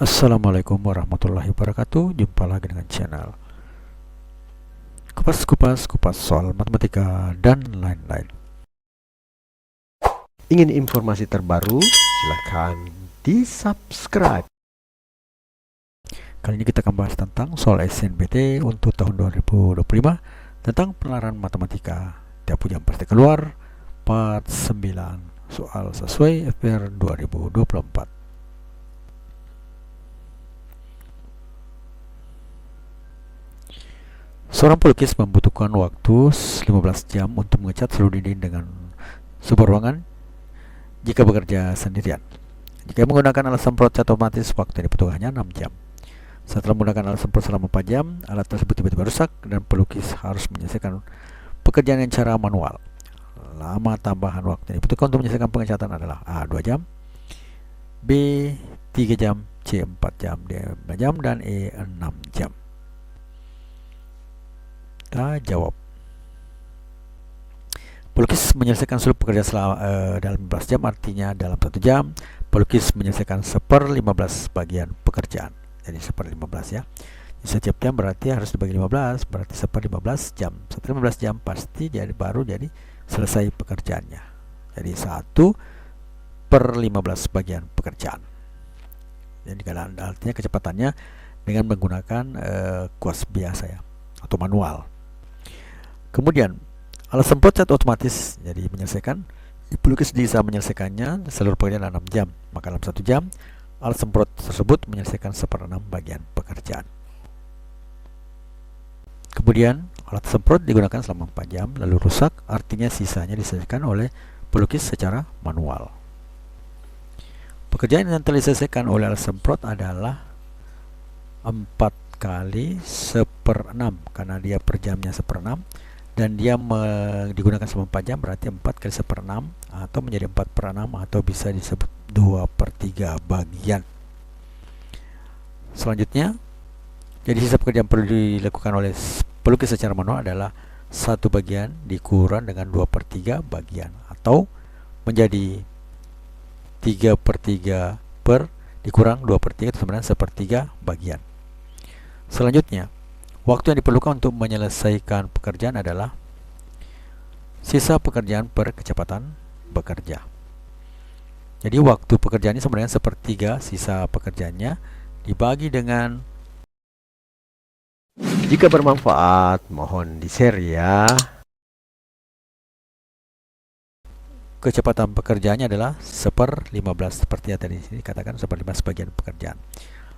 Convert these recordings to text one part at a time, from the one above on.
Assalamualaikum warahmatullahi wabarakatuh. Jumpa lagi dengan channel kupas soal matematika dan lain-lain. Ingin informasi terbaru? Silahkan di subscribe. Kali ini kita akan bahas tentang soal SNMPT untuk tahun 2025 tentang penalaran matematika. Tiap jam pasti keluar part 9 soal sesuai FPR 2024. Seorang pelukis membutuhkan waktu 15 jam untuk mengecat seluruh dinding dengan sebuah ruangan jika bekerja sendirian. Jika menggunakan alat semprot cat otomatis, waktu yang dibutuhkannya 6 jam. Setelah menggunakan alat semprot selama 4 jam, alat tersebut tiba-tiba rusak dan pelukis harus menyelesaikan pekerjaan dengan cara manual. Lama tambahan waktu yang dibutuhkan untuk menyelesaikan pengecatan adalah A. 2 jam, B. 3 jam, C. 4 jam, D. 5 jam, dan E. 6 jam. Kita jawab. Pelukis menyelesaikan seluruh pekerjaan dalam 15 jam, artinya dalam 1 jam pelukis menyelesaikan 1/15 bagian pekerjaan. Jadi 1/15 ya. Setiap jam berarti harus dibagi 15, berarti 1/15 jam. 1/15 jam pasti baru jadi selesai pekerjaannya. Jadi 1/15 bagian pekerjaan. Jadi artinya kecepatannya dengan menggunakan kuas biasa ya, atau manual. Kemudian alat semprot cat otomatis jadi menyelesaikan, pelukis bisa menyelesaikannya seluruh pekerjaan dalam 6 jam. Maka dalam 1 jam alat semprot tersebut menyelesaikan 1/6 bagian pekerjaan. Kemudian alat semprot digunakan selama 4 jam lalu rusak, artinya sisanya diselesaikan oleh pelukis secara manual. Pekerjaan yang telah diselesaikan oleh alat semprot adalah 4 kali 1/6 karena dia per jamnya 1/6 dan dia digunakan selama 4 jam, berarti 4 kali 1/6 atau menjadi 4/6 atau bisa disebut 2/3 bagian. Selanjutnya, jadi sisa pekerjaan perlu dilakukan oleh pelukis secara manual adalah 1 bagian dikurang dengan 2/3 bagian atau menjadi 3/3 dikurang 2/3 itu sebenarnya 1/3 bagian. Selanjutnya, waktu yang diperlukan untuk menyelesaikan pekerjaan adalah sisa pekerjaan per kecepatan bekerja. Jadi waktu pekerjaannya sebenarnya 1/3 sisa pekerjaannya dibagi dengan. Jika bermanfaat, mohon di-share ya. Kecepatan pekerjaannya adalah 1/15 seperti yang tadi dikatakan, 1/15 bagian pekerjaan.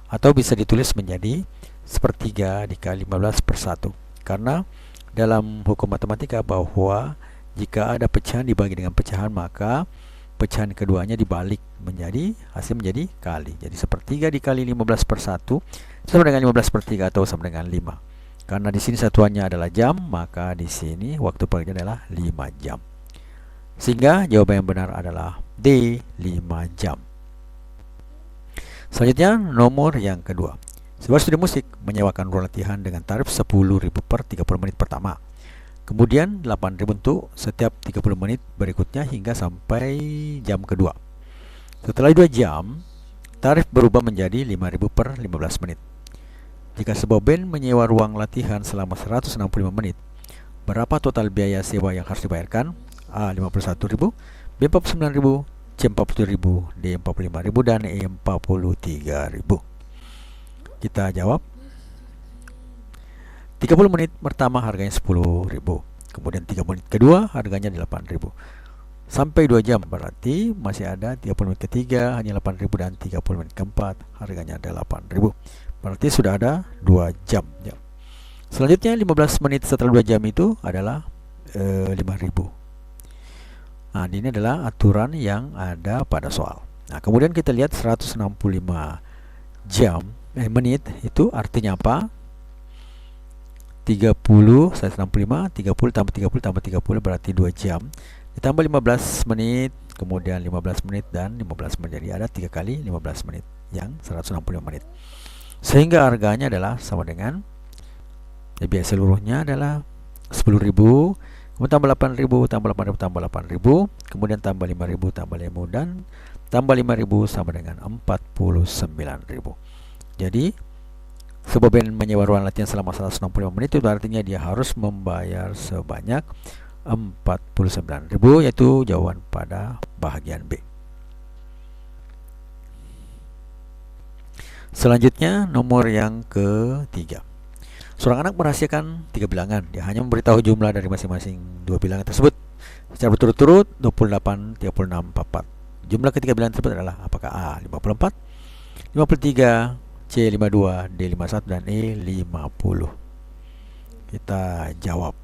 Atau bisa ditulis menjadi 1/3 dikali 15/1, karena dalam hukum matematika bahwa jika ada pecahan dibagi dengan pecahan, maka pecahan keduanya dibalik menjadi hasil menjadi kali. Jadi 1/3 dikali 15/1 sama dengan 15/3 atau sama dengan 5. Karena di sini satuannya adalah jam, maka di sini waktu pekerjaan adalah 5 jam. Sehingga jawaban yang benar adalah D, 5 jam. Selanjutnya nomor yang kedua. Sebuah studi musik menyewakan ruang latihan dengan tarif 10.000 per 30 menit pertama. Kemudian 8.000 untuk setiap 30 menit berikutnya hingga sampai jam kedua. Setelah 2 jam, tarif berubah menjadi 5.000 per 15 menit. Jika sebuah band menyewa ruang latihan selama 165 menit, berapa total biaya sewa yang harus dibayarkan? A. 51.000, B. 49.000, C. 47.000, D. 45.000, dan E. 43.000. Kita jawab. 30 menit pertama harganya 10.000. Kemudian 3 menit kedua harganya 8.000. Sampai 2 jam berarti masih ada 30 menit ketiga hanya 8.000 dan 30 menit keempat harganya ada 8.000. Berarti sudah ada 2 jam. Selanjutnya 15 menit setelah 2 jam itu adalah 5.000. Nah, ini adalah aturan yang ada pada soal. Nah, kemudian kita lihat 165 menit itu artinya apa? 30, 165, 30 tambah 30 tambah 30 berarti 2 jam. Ditambah 15 menit, kemudian 15 menit dan 15 menit. Jadi ada 3 kali 15 menit yang 165 menit. Sehingga harganya adalah sama dengan biaya seluruhnya adalah 10.000. Kemudian tambah 8.000, tambah 8.000, tambah 8.000, kemudian tambah 5.000, tambah 5.000, dan tambah 5.000 sama dengan 49.000. Jadi sebagian menyewa ruang latihan selama 165 menit itu artinya dia harus membayar sebanyak 49.000, yaitu jawaban pada bahagian B. Selanjutnya nomor yang ketiga. Seorang anak merahasiakan 3 bilangan. Dia hanya memberitahu jumlah dari masing-masing 2 bilangan tersebut secara berturut-turut 28, 36, 44. Jumlah ketiga bilangan tersebut adalah apakah A 54, 53, C 52, D 51 dan E 50. Kita jawab.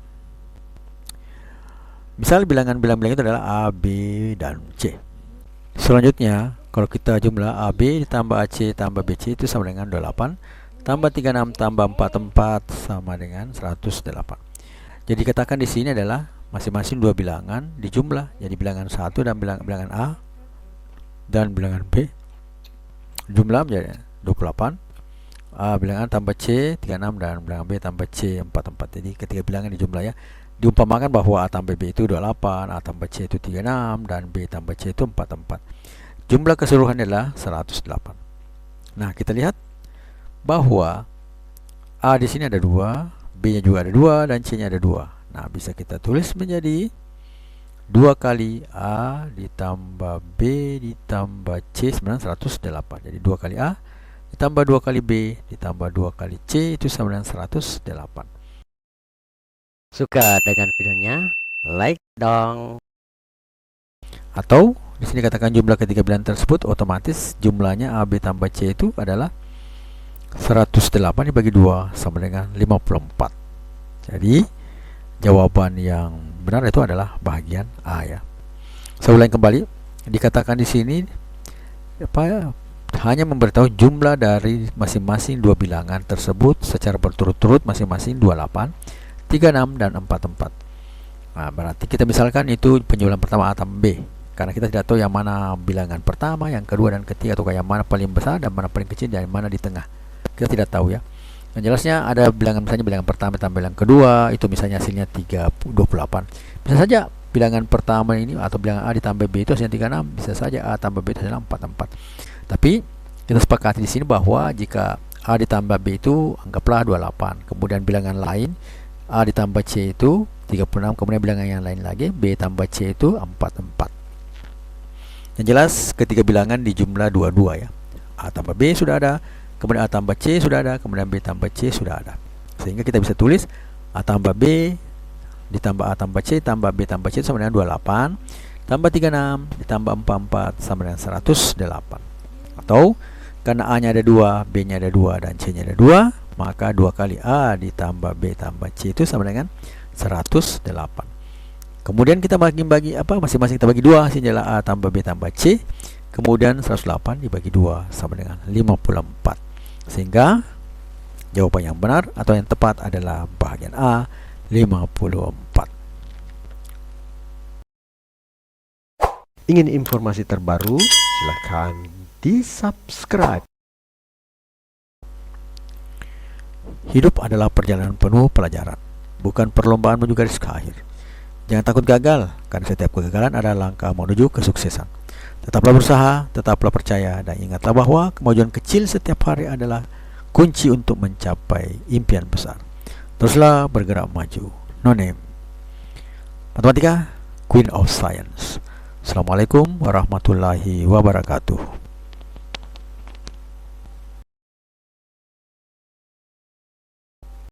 Misal bilangan-bilangan itu adalah A, B, dan C. Selanjutnya, kalau kita jumlah AB ditambah AC tambah BC itu sama dengan 28, tambah 36 tambah 44 sama dengan 108. Jadi katakan di sini adalah masing-masing 2 bilangan dijumlah. Jadi bilangan 1 dan bilangan A dan bilangan B jumlah menjadi 28. A bilangan tambah C 36 dan bilangan B tambah C 44. Jadi ketiga bilangan dijumlah ya. Diumpamakan bahwa A tambah B itu 28, A tambah C itu 36 dan B tambah C itu 44. Jumlah keseluruhan adalah 108. Nah, kita lihat bahwa A di sini ada 2, B-nya juga ada 2 dan C-nya ada 2. Nah, bisa kita tulis menjadi 2 kali A ditambah B ditambah C sebenarnya 108. Jadi 2 kali A ditambah 2 kali B ditambah 2 kali C itu sama dengan 108. Suka dengan videonya? Like dong. Atau di sini katakan jumlah ketiga bilangan tersebut otomatis jumlahnya A, B tambah C itu adalah 108 dibagi 2 sama dengan 54. Jadi jawaban yang benar itu adalah bahagian A ya. Saya ulangi kembali, dikatakan di sini hanya memberitahu jumlah dari masing-masing 2 bilangan tersebut secara berturut-turut masing-masing 28, 36 dan 44. Nah, berarti kita misalkan itu penjumlahan pertama A tambah B. Karena kita tidak tahu yang mana bilangan pertama, yang kedua dan ketiga, atau yang mana paling besar dan mana paling kecil dan mana di tengah. Kita tidak tahu ya. Yang jelasnya ada bilangan, misalnya bilangan pertama tambah bilangan kedua, itu misalnya hasilnya 28. Bisa saja bilangan pertama ini atau bilangan A ditambah B itu hasilnya 36, bisa saja A tambah B itu hasilnya 44. Tapi kita sepakati di sini bahwa jika A ditambah B itu anggaplah 28, kemudian bilangan lain A ditambah C itu 36, kemudian bilangan yang lain lagi B tambah C itu 44. Yang jelas ketiga bilangan di jumlah 22 ya. A tambah B sudah ada, kemudian A tambah C sudah ada, kemudian B tambah C sudah ada. Sehingga kita bisa tulis A tambah B ditambah A tambah C tambah B tambah C sama dengan 28, tambah 36 ditambah 44 sama dengan 108. Atau karena A-nya ada 2, B-nya ada 2 dan C-nya ada 2, maka 2 kali A ditambah B tambah C itu sama dengan 108. Kemudian kita bagi masing-masing kita bagi 2, hasilnya adalah A tambah B tambah C. Kemudian 108 dibagi 2 sama dengan 54. Sehingga jawaban yang benar atau yang tepat adalah bahagian A 54. Ingin informasi terbaru? Silahkan di-subscribe. Hidup adalah perjalanan penuh pelajaran, bukan perlombaan menuju garis akhir. Jangan takut gagal, karena setiap kegagalan adalah langkah menuju kesuksesan. Tetaplah berusaha, tetaplah percaya, dan ingatlah bahwa kemajuan kecil setiap hari adalah kunci untuk mencapai impian besar. Teruslah bergerak maju. No name. Matematika, Queen of Science. Assalamualaikum warahmatullahi wabarakatuh.